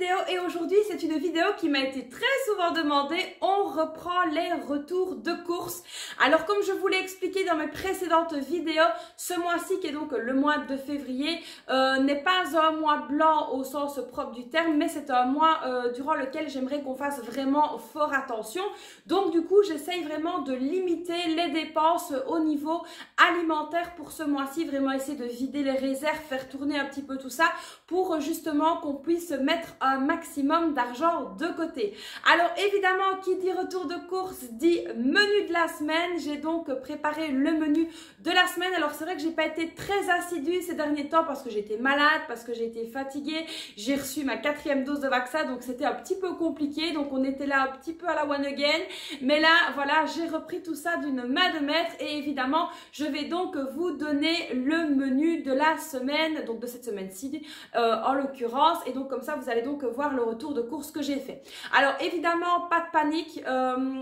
vidéo et aujourd'hui c'est une vidéo qui m'a été très souvent demandée. On reprend les retours de courses. Alors comme je vous l'ai expliqué dans mes précédentes vidéos, ce mois-ci qui est donc le mois de février n'est pas un mois blanc au sens propre du terme, mais c'est un mois durant lequel j'aimerais qu'on fasse vraiment fort attention. Donc du coup j'essaye vraiment de limiter les dépenses au niveau alimentaire pour ce mois-ci, vraiment essayer de vider les réserves, faire tourner un petit peu tout ça pour justement qu'on puisse mettre un maximum d'argent de côté. Alors évidemment, qui dit retour de course dit menu de la semaine. J'ai donc préparé le menu de la semaine. Alors c'est vrai que j'ai pas été très assidue ces derniers temps parce que j'étais malade, parce que j'ai été fatiguée. J'ai reçu ma 4e dose de vaccin, donc c'était un petit peu compliqué. Donc on était là un petit peu à la one again. Mais là, voilà, j'ai repris tout ça d'une main de maître et évidemment, je vais donc vous donner le menu de la semaine, donc de cette semaine-ci en l'occurrence. Et donc comme ça, vous allez donc voir le retour de course que j'ai fait. Alors évidemment, pas de panique.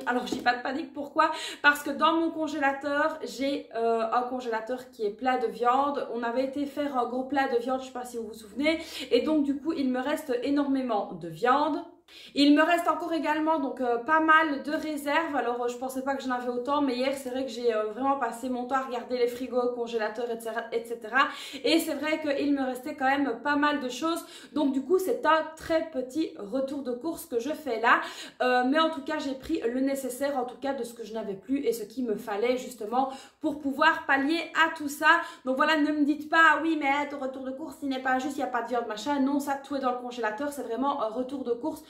Alors je dis pas de panique, pourquoi? Parce que dans mon congélateur, j'ai un congélateur qui est plein de viande. On avait été faire un gros plat de viande, je sais pas si vous vous souvenez. Et donc du coup, il me reste énormément de viande. Il me reste encore également donc pas mal de réserves. Alors je pensais pas que j'en avais autant, mais hier c'est vrai que j'ai vraiment passé mon temps à regarder les frigos, congélateurs, etc. Et c'est vrai qu'il me restait quand même pas mal de choses. Donc du coup c'est un très petit retour de course que je fais là. Mais en tout cas j'ai pris le nécessaire en tout cas de ce que je n'avais plus et ce qu'il me fallait justement pour pouvoir pallier à tout ça. Donc voilà, ne me dites pas oui mais ton retour de course il n'est pas juste, il n'y a pas de viande machin. Non, ça tout est dans le congélateur, c'est vraiment un retour de course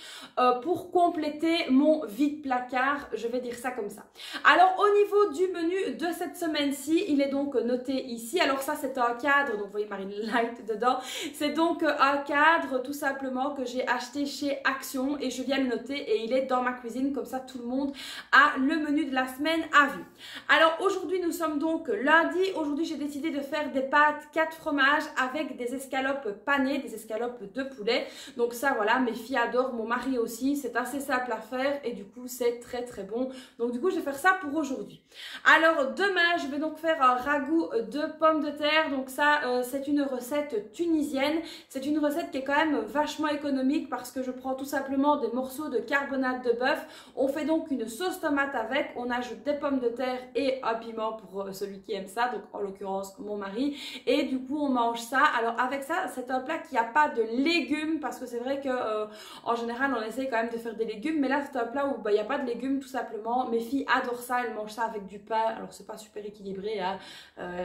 pour compléter mon vide placard, je vais dire ça comme ça. Alors au niveau du menu de cette semaine-ci, il est donc noté ici. Alors ça c'est un cadre, donc vous voyez Marine Light dedans. C'est donc un cadre tout simplement que j'ai acheté chez Action et je viens le noter et il est dans ma cuisine, comme ça tout le monde a le menu de la semaine à vue. Alors aujourd'hui nous sommes donc lundi. Aujourd'hui j'ai décidé de faire des pâtes 4 fromages avec des escalopes panées, des escalopes de poulet. Donc ça voilà, mes filles adorent, mon mari aussi, c'est assez simple à faire et du coup c'est très très bon. Donc du coup je vais faire ça pour aujourd'hui. Alors demain je vais donc faire un ragoût de pommes de terre. Donc ça c'est une recette tunisienne. C'est une recette qui est quand même vachement économique parce que je prends tout simplement des morceaux de carbonate de bœuf. On fait donc une sauce tomate avec, on ajoute des pommes de terre et un piment pour celui qui aime ça, donc en l'occurrence mon mari. Et du coup on mange ça. Alors avec ça c'est un plat qui n'a pas de légumes parce que c'est vrai que en général on essaye quand même de faire des légumes, mais là c'est un plat où il n'y a pas de légumes tout simplement. Mes filles adorent ça, elles mangent ça avec du pain. Alors c'est pas super équilibré, hein.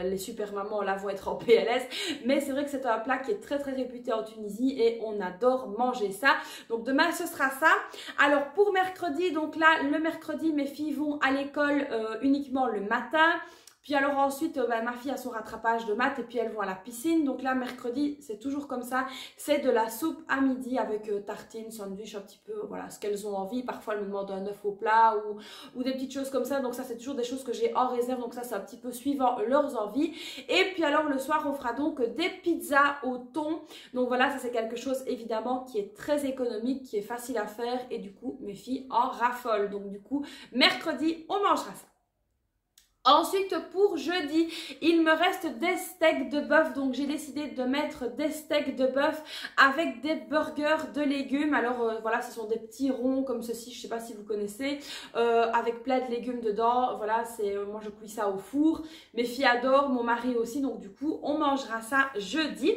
Les super mamans là vont être en PLS, mais c'est vrai que c'est un plat qui est très très réputé en Tunisie et on adore manger ça. Donc demain ce sera ça. Alors pour mercredi, donc là le mercredi mes filles vont à l'école uniquement le matin. Puis alors ensuite, ma fille a son rattrapage de maths et puis elles vont à la piscine. Donc là, mercredi, c'est toujours comme ça. C'est de la soupe à midi avec tartines, sandwich, un petit peu, voilà, ce qu'elles ont envie. Parfois, elles me demandent un œuf au plat ou des petites choses comme ça. Donc ça, c'est toujours des choses que j'ai en réserve. Donc ça, c'est un petit peu suivant leurs envies. Et puis alors, le soir, on fera donc des pizzas au thon. Donc voilà, ça, c'est quelque chose, évidemment, qui est très économique, qui est facile à faire. Et du coup, mes filles en raffolent. Donc du coup, mercredi, on mangera ça. Ensuite, pour jeudi, il me reste des steaks de bœuf. Donc, j'ai décidé de mettre des steaks de bœuf avec des burgers de légumes. Alors, voilà, ce sont des petits ronds comme ceci. Je ne sais pas si vous connaissez. Avec plein de légumes dedans. Voilà, moi, je cuis ça au four. Mes filles adorent, mon mari aussi. Donc, du coup, on mangera ça jeudi.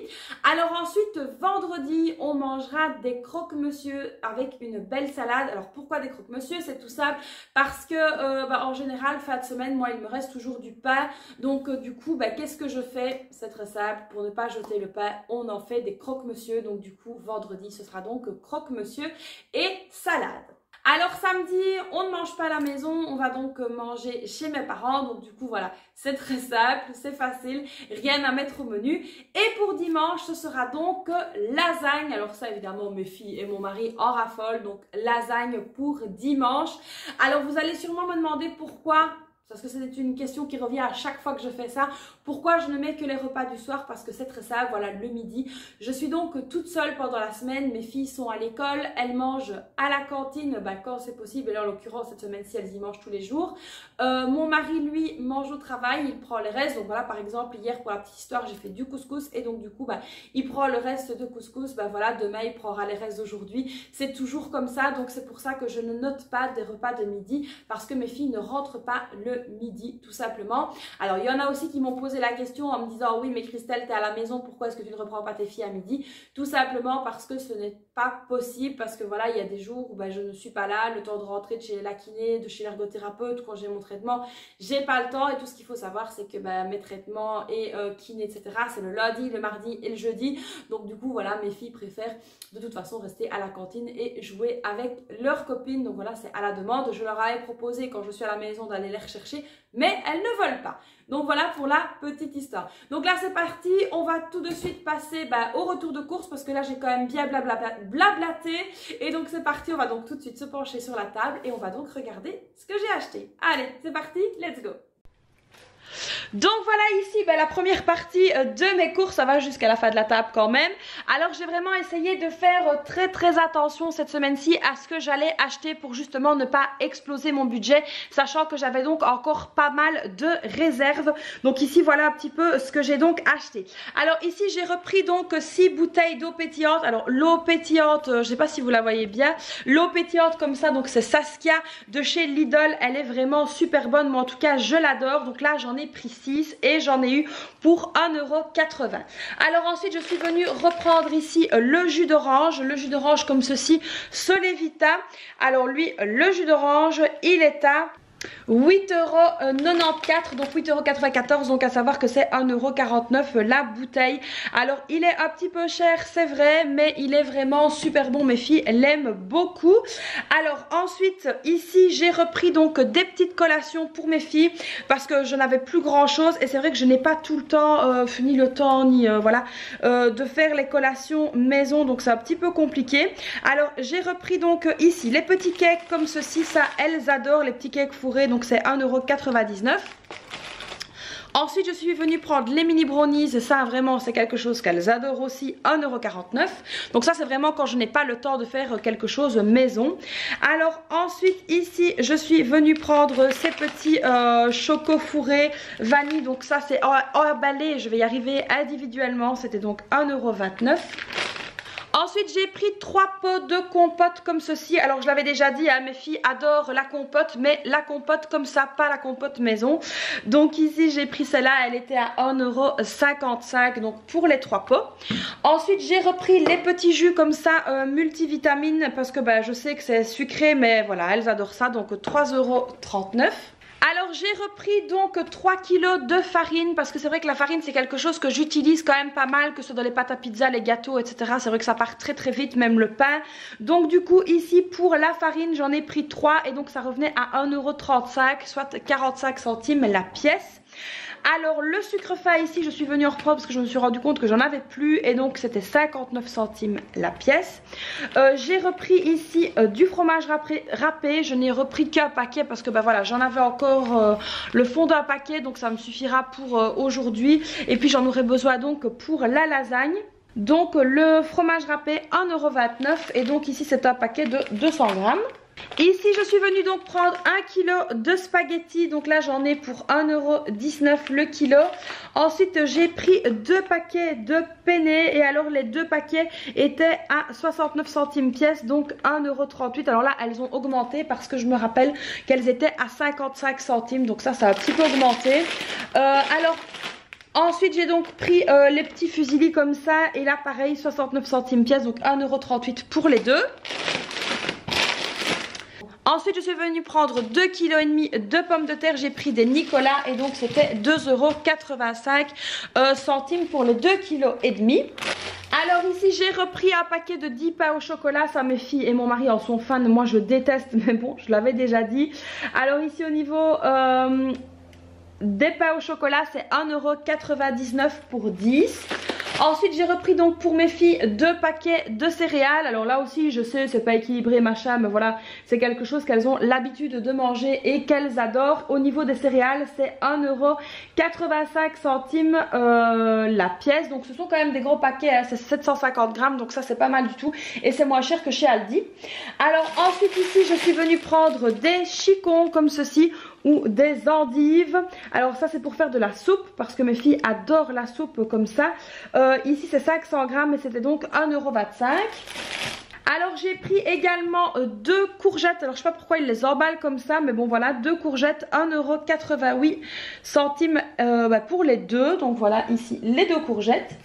Alors, ensuite, vendredi, on mangera des croque-monsieur avec une belle salade. Alors, pourquoi des croque-monsieur? C'est tout simple. Parce que, en général, fin de semaine, moi, il me reste toujours du pain, donc du coup qu'est-ce que je fais? C'est très simple, pour ne pas jeter le pain, on en fait des croque-monsieur. Donc du coup vendredi ce sera donc croque-monsieur et salade. Alors samedi, on ne mange pas à la maison, on va donc manger chez mes parents. Donc du coup voilà, c'est très simple, c'est facile, rien à mettre au menu. Et pour dimanche, ce sera donc lasagne. Alors ça évidemment mes filles et mon mari en raffolent, donc lasagne pour dimanche. Alors vous allez sûrement me demander pourquoi Parce que c'est une question qui revient à chaque fois que je fais ça. Pourquoi je ne mets que les repas du soir? Parce que c'est très simple, voilà, le midi. Je suis donc toute seule pendant la semaine. Mes filles sont à l'école, elles mangent à la cantine quand c'est possible. Et là, en l'occurrence, cette semaine-ci, elles y mangent tous les jours. Mon mari, lui, mange au travail, il prend les restes. Donc voilà, par exemple, hier, pour la petite histoire, j'ai fait du couscous. Et donc du coup, il prend le reste de couscous. Voilà, demain, il prendra les restes d'aujourd'hui. C'est toujours comme ça. Donc c'est pour ça que je ne note pas des repas de midi. Parce que mes filles ne rentrent pas le midi, tout simplement. Alors il y en a aussi qui m'ont posé la question en me disant oui mais Christelle, tu es à la maison, pourquoi est-ce que tu ne reprends pas tes filles à midi? Tout simplement parce que ce n'est pas possible, parce que voilà, il y a des jours où je ne suis pas là, le temps de rentrer de chez la kiné, de chez l'ergothérapeute quand j'ai mon traitement, j'ai pas le temps. Et tout ce qu'il faut savoir, c'est que mes traitements et kiné etc, c'est le lundi, le mardi et le jeudi. Donc du coup voilà, mes filles préfèrent de toute façon rester à la cantine et jouer avec leurs copines. Donc voilà, c'est à la demande. Je leur avais proposé quand je suis à la maison d'aller les rechercher, mais elles ne veulent pas. Donc voilà pour la petite histoire. Donc là c'est parti, on va tout de suite passer au retour de course parce que là j'ai quand même bien blablaté. Et donc c'est parti, on va donc tout de suite se pencher sur la table et on va donc regarder ce que j'ai acheté. Allez, c'est parti, let's go. Donc voilà ici la première partie de mes courses, ça va jusqu'à la fin de la table quand même. Alors j'ai vraiment essayé de faire très attention cette semaine-ci à ce que j'allais acheter pour justement ne pas exploser mon budget, sachant que j'avais donc encore pas mal de réserves. Donc ici voilà un petit peu ce que j'ai donc acheté. Alors ici j'ai repris donc 6 bouteilles d'eau pétillante. Alors l'eau pétillante, je sais pas si vous la voyez bien, l'eau pétillante comme ça, donc c'est Saskia de chez Lidl, elle est vraiment super bonne, moi en tout cas je l'adore. Donc là j'en ai pris 6 et j'en ai eu pour 1,80 €. Alors ensuite je suis venue reprendre ici le jus d'orange comme ceci, Solevita. Alors lui, le jus d'orange, il est à 8,94 €, donc 8,94 €, donc à savoir que c'est 1,49 € la bouteille. Alors il est un petit peu cher, c'est vrai, mais il est vraiment super bon, mes filles l'aiment beaucoup. Alors ensuite ici j'ai repris donc des petites collations pour mes filles parce que je n'avais plus grand chose et c'est vrai que je n'ai pas tout le temps, ni le temps ni voilà, de faire les collations maison, donc c'est un petit peu compliqué. Alors j'ai repris donc ici les petits cakes comme ceci, ça elles adorent les petits cakes fourrés, donc c'est 1,99 €. Ensuite je suis venue prendre les mini brownies, ça vraiment c'est quelque chose qu'elles adorent aussi, 1,49 €. Donc ça c'est vraiment quand je n'ai pas le temps de faire quelque chose maison. Alors ensuite ici je suis venue prendre ces petits choco fourrés vanille, donc ça c'est emballé, je vais y arriver individuellement, c'était donc 1,29 €. Ensuite j'ai pris 3 pots de compote comme ceci. Alors je l'avais déjà dit, mes filles adorent la compote, mais la compote comme ça, pas la compote maison. Donc ici j'ai pris celle-là, elle était à 1,55 € donc pour les 3 pots. Ensuite j'ai repris les petits jus comme ça multivitamines parce que je sais que c'est sucré, mais voilà elles adorent ça, donc 3,39 €. Alors j'ai repris donc 3 kg de farine parce que c'est vrai que la farine c'est quelque chose que j'utilise quand même pas mal, que ce soit dans les pâtes à pizza, les gâteaux etc. C'est vrai que ça part très vite, même le pain. Donc du coup ici pour la farine j'en ai pris 3 et donc ça revenait à 1,35 €, soit 45 centimes la pièce. Alors le sucre fin ici je suis venue en reprendre parce que je me suis rendu compte que j'en avais plus et donc c'était 59 centimes la pièce. J'ai repris ici du fromage râpé, je n'ai repris qu'un paquet parce que voilà j'en avais encore le fond d'un paquet, donc ça me suffira pour aujourd'hui et puis j'en aurai besoin donc pour la lasagne. Donc le fromage râpé 1,29 € et donc ici c'est un paquet de 200 grammes. Ici je suis venue donc prendre 1 kg de spaghettis, donc là j'en ai pour 1,19 € le kilo. Ensuite j'ai pris 2 paquets de penne et alors les 2 paquets étaient à 69 centimes pièce, donc 1,38 €. Alors là elles ont augmenté parce que je me rappelle qu'elles étaient à 55 centimes, donc ça a un petit peu augmenté. Alors ensuite j'ai donc pris les petits fusilis comme ça et là pareil 69 centimes pièce, donc 1,38 € pour les deux. Ensuite je suis venue prendre 2,5 kg de pommes de terre, j'ai pris des Nicolas et donc c'était 2,85 € pour les 2,5 kg. Alors ici j'ai repris un paquet de 10 pains au chocolat, ça mes filles et mon mari en sont fans, moi je déteste mais bon je l'avais déjà dit. Alors ici au niveau des pains au chocolat c'est 1,99 € pour 10. Ensuite j'ai repris donc pour mes filles 2 paquets de céréales. Alors là aussi je sais c'est pas équilibré machin, mais voilà, c'est quelque chose qu'elles ont l'habitude de manger et qu'elles adorent. Au niveau des céréales c'est 1,85 € la pièce, donc ce sont quand même des gros paquets, hein. C'est 750 grammes, donc ça c'est pas mal du tout et c'est moins cher que chez Aldi. Alors ensuite ici je suis venue prendre des chicons comme ceci ou des endives. Alors ça c'est pour faire de la soupe parce que mes filles adorent la soupe comme ça. Ici c'est 500 grammes et c'était donc 1,25 €. Alors j'ai pris également 2 courgettes. Alors je sais pas pourquoi ils les emballent comme ça, mais bon voilà, 2 courgettes, 1,88 € pour les deux. Donc voilà ici les 2 courgettes.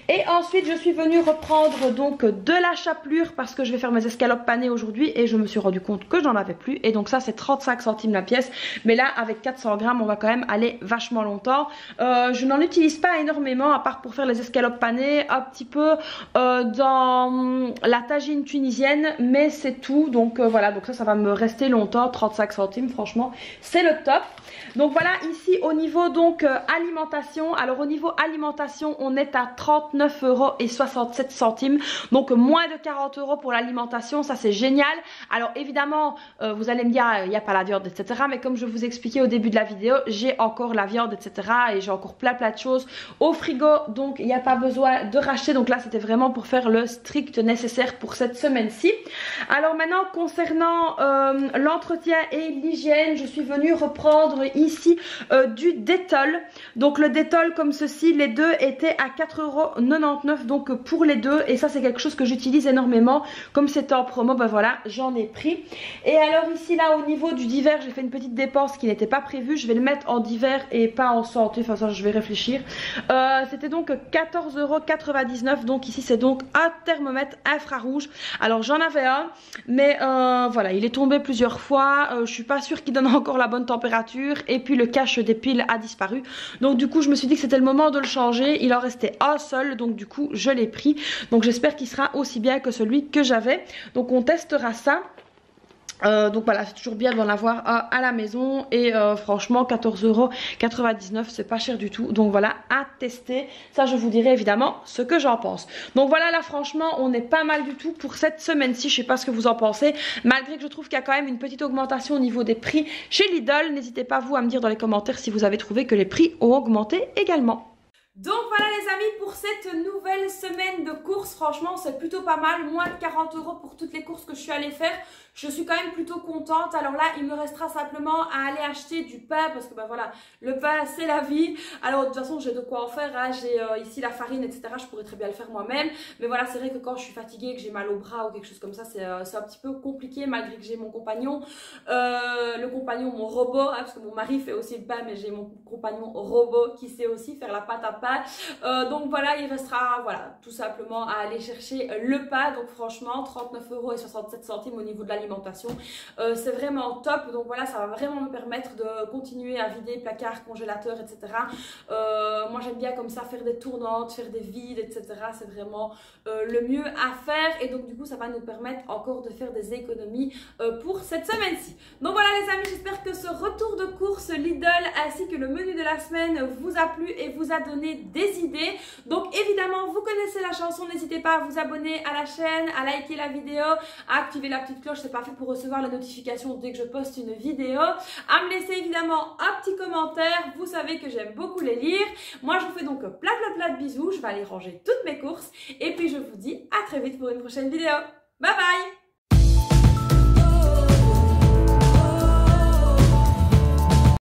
Et ensuite je suis venue reprendre donc de la chapelure parce que je vais faire mes escalopes panées aujourd'hui et je me suis rendu compte que j'en avais plus. Et donc ça c'est 35 centimes la pièce. Mais là avec 400 grammes on va quand même aller vachement longtemps. Je n'en utilise pas énormément à part pour faire les escalopes panées, un petit peu dans la tagine tunisienne, mais c'est tout. Donc voilà, donc ça va me rester longtemps. 35 centimes franchement c'est le top. Donc voilà ici au niveau donc alimentation. Alors au niveau alimentation on est à 39,67 €, donc moins de 40 € pour l'alimentation, ça c'est génial. Alors évidemment vous allez me dire il n'y a pas la viande etc, mais comme je vous expliquais au début de la vidéo, j'ai encore la viande etc et j'ai encore plein de choses au frigo, donc il n'y a pas besoin de racheter. Donc là c'était vraiment pour faire le strict nécessaire pour cette semaine-ci. Alors maintenant concernant l'entretien et l'hygiène, je suis venue reprendre ici du Dettol. Donc le Dettol comme ceci, les deux étaient à 4,99 € donc pour les deux, et ça c'est quelque chose que j'utilise énormément. Comme c'était en promo, ben voilà, j'en ai pris. Et alors ici là au niveau du divers, j'ai fait une petite dépense qui n'était pas prévue. Je vais le mettre en divers et pas en santé, enfin ça je vais réfléchir. C'était donc 14,99 €. Donc ici c'est donc un thermomètre infrarouge. Alors j'en avais un, mais voilà, il est tombé plusieurs fois. Je suis pas sûre qu'il donne encore la bonne température, et puis le cache des piles a disparu. Donc du coup je me suis dit que c'était le moment de le changer. Il en restait un seul, donc du coup je l'ai pris. Donc j'espère qu'il sera aussi bien que celui que j'avais. Donc on testera ça. Donc voilà, c'est toujours bien d'en avoir un à la maison. Et franchement 14,99 € c'est pas cher du tout. Donc voilà, à tester. Ça je vous dirai évidemment ce que j'en pense. Donc voilà, là franchement on est pas mal du tout pour cette semaine-ci. Je sais pas ce que vous en pensez, malgré que je trouve qu'il y a quand même une petite augmentation au niveau des prix chez Lidl. N'hésitez pas vous à me dire dans les commentaires si vous avez trouvé que les prix ont augmenté également. Donc voilà les amis, pour cette nouvelle semaine de courses, franchement c'est plutôt pas mal, moins de 40 € pour toutes les courses que je suis allée faire. Je suis quand même plutôt contente. Alors là il me restera simplement à aller acheter du pain parce que ben voilà, le pain c'est la vie. Alors de toute façon j'ai de quoi en faire, hein. J'ai ici la farine etc, je pourrais très bien le faire moi-même. Mais voilà, c'est vrai que quand je suis fatiguée, que j'ai mal au bras ou quelque chose comme ça, c'est un petit peu compliqué malgré que j'ai mon compagnon. Mon robot, hein, parce que mon mari fait aussi le pain, mais j'ai mon compagnon robot qui sait aussi faire la pâte à pain. Donc voilà, il restera voilà, tout simplement à aller chercher le pain. Donc franchement 39,67 € au niveau de l'alimentation, c'est vraiment top. Donc voilà, ça va vraiment me permettre de continuer à vider placard, congélateur etc. Moi j'aime bien comme ça faire des tournantes, faire des vides etc. C'est vraiment le mieux à faire, et donc du coup ça va nous permettre encore de faire des économies pour cette semaine-ci. Donc voilà les amis, j'espère que ce retour de course Lidl ainsi que le menu de la semaine vous a plu et vous a donné des idées. Donc évidemment vous connaissez la chanson, n'hésitez pas à vous abonner à la chaîne, à liker la vidéo, à activer la petite cloche, c'est parfait pour recevoir la notification dès que je poste une vidéo, à me laisser évidemment un petit commentaire. Vous savez que j'aime beaucoup les lire. Moi je vous fais donc plein de bisous, je vais aller ranger toutes mes courses et puis je vous dis à très vite pour une prochaine vidéo. Bye bye.